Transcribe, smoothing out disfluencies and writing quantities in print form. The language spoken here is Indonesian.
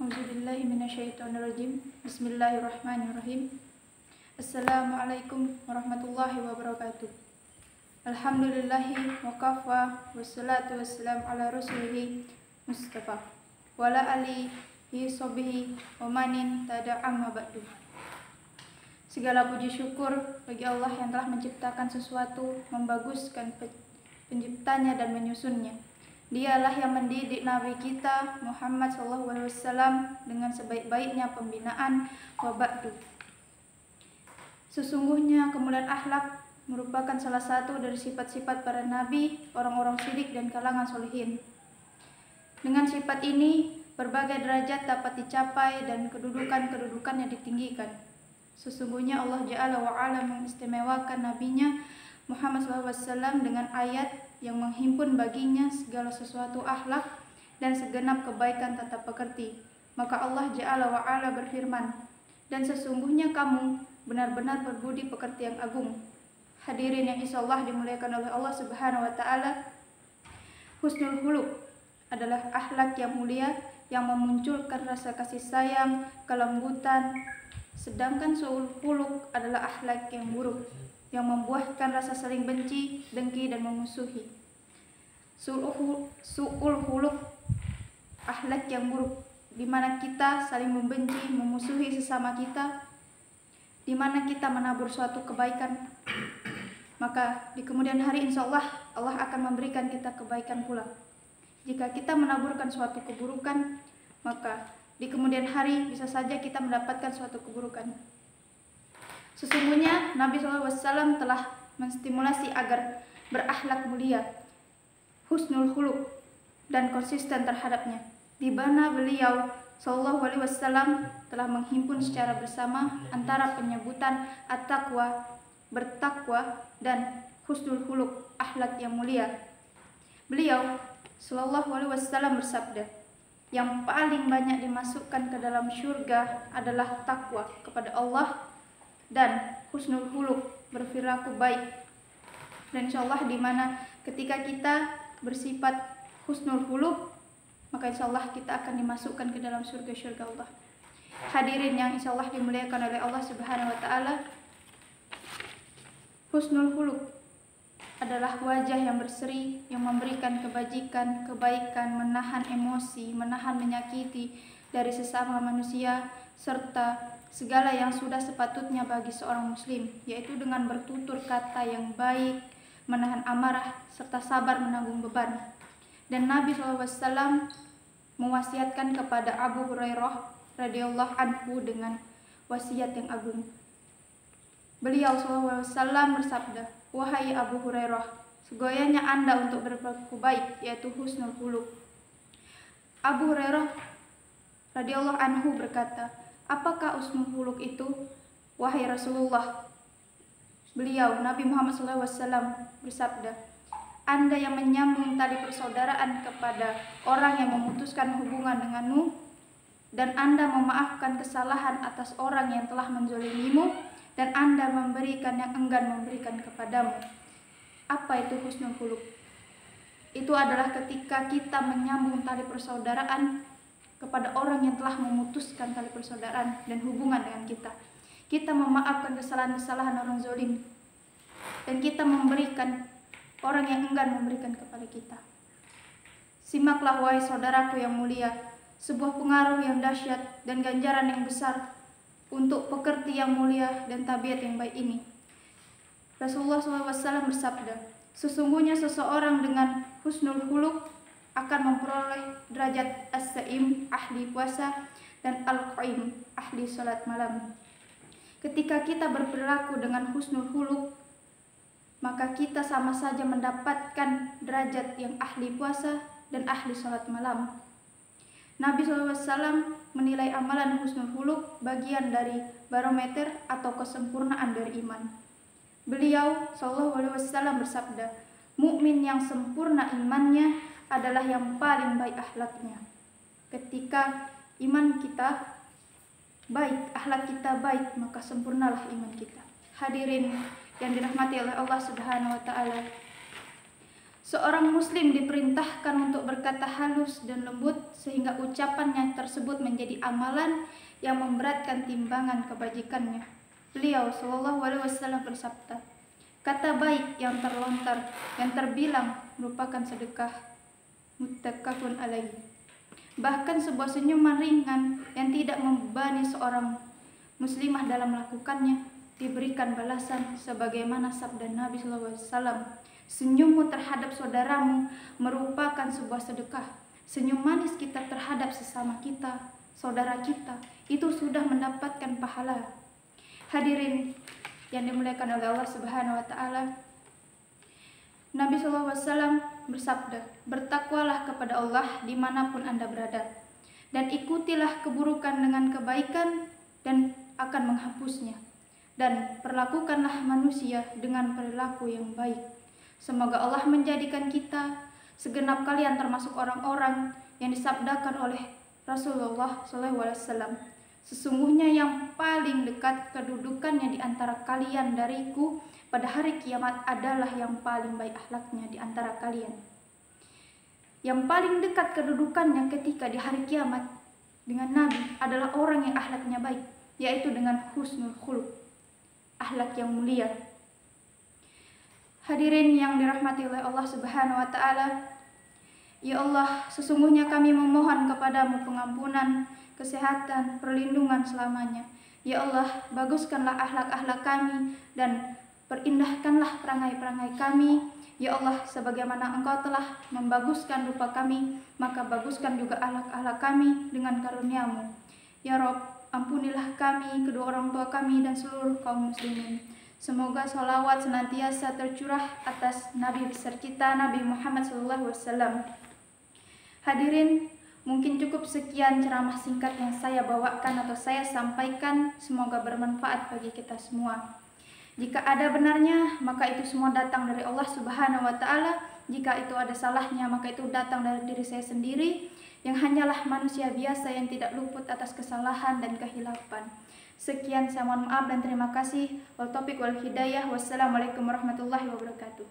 A'udzubillahi minasyaitonirrajim. Bismillahirrahmanirrahim. Assalamualaikum warahmatullahi wabarakatuh. Alhamdulillahi wa kafa wassalatu wassalamu ala rasulihi Mustafa wa ala alihi sobihi wa manin tada'amma ba'du. Segala puji syukur bagi Allah yang telah menciptakan sesuatu, membaguskan penciptanya dan menyusunnya. Dialah yang mendidik Nabi kita Muhammad SAW dengan sebaik-baiknya pembinaan. Wa ba'du. Sesungguhnya kemuliaan akhlak merupakan salah satu dari sifat-sifat para nabi, orang-orang sidik dan kalangan solihin. Dengan sifat ini, berbagai derajat dapat dicapai dan kedudukan-kedudukan yang ditinggikan. Sesungguhnya Allah Ja'ala wa'ala mengistimewakan nabinya Muhammad SAW dengan ayat yang menghimpun baginya segala sesuatu akhlak dan segenap kebaikan tata pekerti. Maka Allah Ja'ala wa'ala berfirman, dan sesungguhnya kamu benar-benar berbudi pekerti yang agung. Hadirin yang insyaallah dimuliakan oleh Allah Subhanahu wa taala, husnul khuluq adalah akhlak yang mulia yang memunculkan rasa kasih sayang, kelembutan, sedangkan su'ul khuluq adalah akhlak yang buruk yang membuahkan rasa saling benci, dengki dan memusuhi. Su'ul khuluq akhlak yang buruk di mana kita saling membenci, memusuhi sesama kita, di mana kita menabur suatu kebaikan, maka di kemudian hari insyaallah Allah akan memberikan kita kebaikan pula. Jika kita menaburkan suatu keburukan, maka di kemudian hari bisa saja kita mendapatkan suatu keburukan. Sesungguhnya Nabi SAW telah menstimulasi agar berakhlak mulia, husnul khuluq dan konsisten terhadapnya, di mana beliau SAW telah menghimpun secara bersama antara penyebutan at-taqwa, bertakwa, dan husnul khuluq, akhlak yang mulia. Beliau SAW bersabda, yang paling banyak dimasukkan ke dalam syurga adalah takwa kepada Allah dan husnul khuluq, berperilaku baik. Dan insyaallah di mana ketika kita bersifat husnul khuluq, maka insyaallah kita akan dimasukkan ke dalam surga-surga Allah. Hadirin yang insyaallah dimuliakan oleh Allah Subhanahu wa taala, husnul khuluq adalah wajah yang berseri, yang memberikan kebajikan, kebaikan, menahan emosi, menahan menyakiti dari sesama manusia, serta segala yang sudah sepatutnya bagi seorang muslim, yaitu dengan bertutur kata yang baik, menahan amarah, serta sabar menanggung beban. Dan Nabi SAW mewasiatkan kepada Abu Hurairah radhiyallahu anhu dengan wasiat yang agung. Beliau SAW bersabda, wahai Abu Hurairah, segoyanya Anda untuk berperilaku baik, yaitu husnul khuluq. Abu Hurairah radhiyallahu anhu berkata, apakah husnul khuluq itu, wahai Rasulullah? Beliau, Nabi Muhammad SAW bersabda, Anda yang menyambung tali persaudaraan kepada orang yang memutuskan hubungan denganmu, dan Anda memaafkan kesalahan atas orang yang telah menzalimimu, dan Anda memberikan yang enggan memberikan kepadamu. Apa itu husnul khuluq? Itu adalah ketika kita menyambung tali persaudaraan kepada orang yang telah memutuskan tali persaudaraan dan hubungan dengan kita. Kita memaafkan kesalahan-kesalahan orang zalim, dan kita memberikan orang yang enggan memberikan kepada kita. Simaklah wahai saudaraku yang mulia, sebuah pengaruh yang dahsyat dan ganjaran yang besar untuk pekerti yang mulia dan tabiat yang baik ini. Rasulullah SAW bersabda, sesungguhnya seseorang dengan husnul khuluq akan memperoleh derajat as-saim, ahli puasa, dan al-qaim, ahli salat malam. Ketika kita berperilaku dengan husnul khuluq, maka kita sama saja mendapatkan derajat yang ahli puasa dan ahli salat malam. Nabi SAW menilai amalan husnul khuluq bagian dari barometer atau kesempurnaan dari iman. Beliau SAW bersabda, mukmin yang sempurna imannya adalah yang paling baik akhlaknya. Ketika iman kita baik, akhlak kita baik, maka sempurnalah iman kita. Hadirin yang dirahmati oleh Allah Subhanahu wa taala, Seorang muslim diperintahkan untuk berkata halus dan lembut sehingga ucapannya tersebut menjadi amalan yang memberatkan timbangan kebajikannya. Beliau Shallallahu Alaihi Wasallam bersabda, kata baik yang terlontar, yang terbilang merupakan sedekah. Muttafaqun alaih. Bahkan sebuah senyuman ringan yang tidak membebani seorang muslimah dalam melakukannya diberikan balasan sebagaimana sabda Nabi Shallallahu Alaihi Wasallam, senyummu terhadap saudaramu merupakan sebuah sedekah. Senyum manis kita terhadap sesama kita, saudara kita, itu sudah mendapatkan pahala. Hadirin yang dimuliakan oleh Allah Subhanahu wa taala, Nabi SAW bersabda, bertakwalah kepada Allah dimanapun Anda berada, dan ikutilah keburukan dengan kebaikan dan akan menghapusnya, dan perlakukanlah manusia dengan perilaku yang baik. Semoga Allah menjadikan kita segenap kalian termasuk orang-orang yang disabdakan oleh Rasulullah SAW, sesungguhnya yang paling dekat kedudukannya di antara kalian dariku pada hari kiamat adalah yang paling baik akhlaknya di antara kalian. Yang paling dekat kedudukannya ketika di hari kiamat dengan Nabi adalah orang yang akhlaknya baik, yaitu dengan husnul khuluq, akhlak yang mulia. Hadirin yang dirahmati oleh Allah Subhanahu wa taala, ya Allah, sesungguhnya kami memohon kepadamu pengampunan, kesehatan, perlindungan selamanya. Ya Allah, baguskanlah akhlak-akhlak kami dan perindahkanlah perangai-perangai kami. Ya Allah, sebagaimana Engkau telah membaguskan rupa kami, maka baguskan juga akhlak-akhlak kami dengan karunia-Mu. Ya Rob, ampunilah kami, kedua orang tua kami, dan seluruh kaum muslimin. Semoga sholawat senantiasa tercurah atas Nabi besar kita, Nabi Muhammad SAW. Hadirin, mungkin cukup sekian ceramah singkat yang saya bawakan atau saya sampaikan. Semoga bermanfaat bagi kita semua. Jika ada benarnya, maka itu semua datang dari Allah Subhanahu wa taala. Jika itu ada salahnya, maka itu datang dari diri saya sendiri, yang hanyalah manusia biasa yang tidak luput atas kesalahan dan kehilafan. Sekian, saya mohon maaf dan terima kasih. Wal taufiq wal hidayah. Wassalamualaikum warahmatullahi wabarakatuh.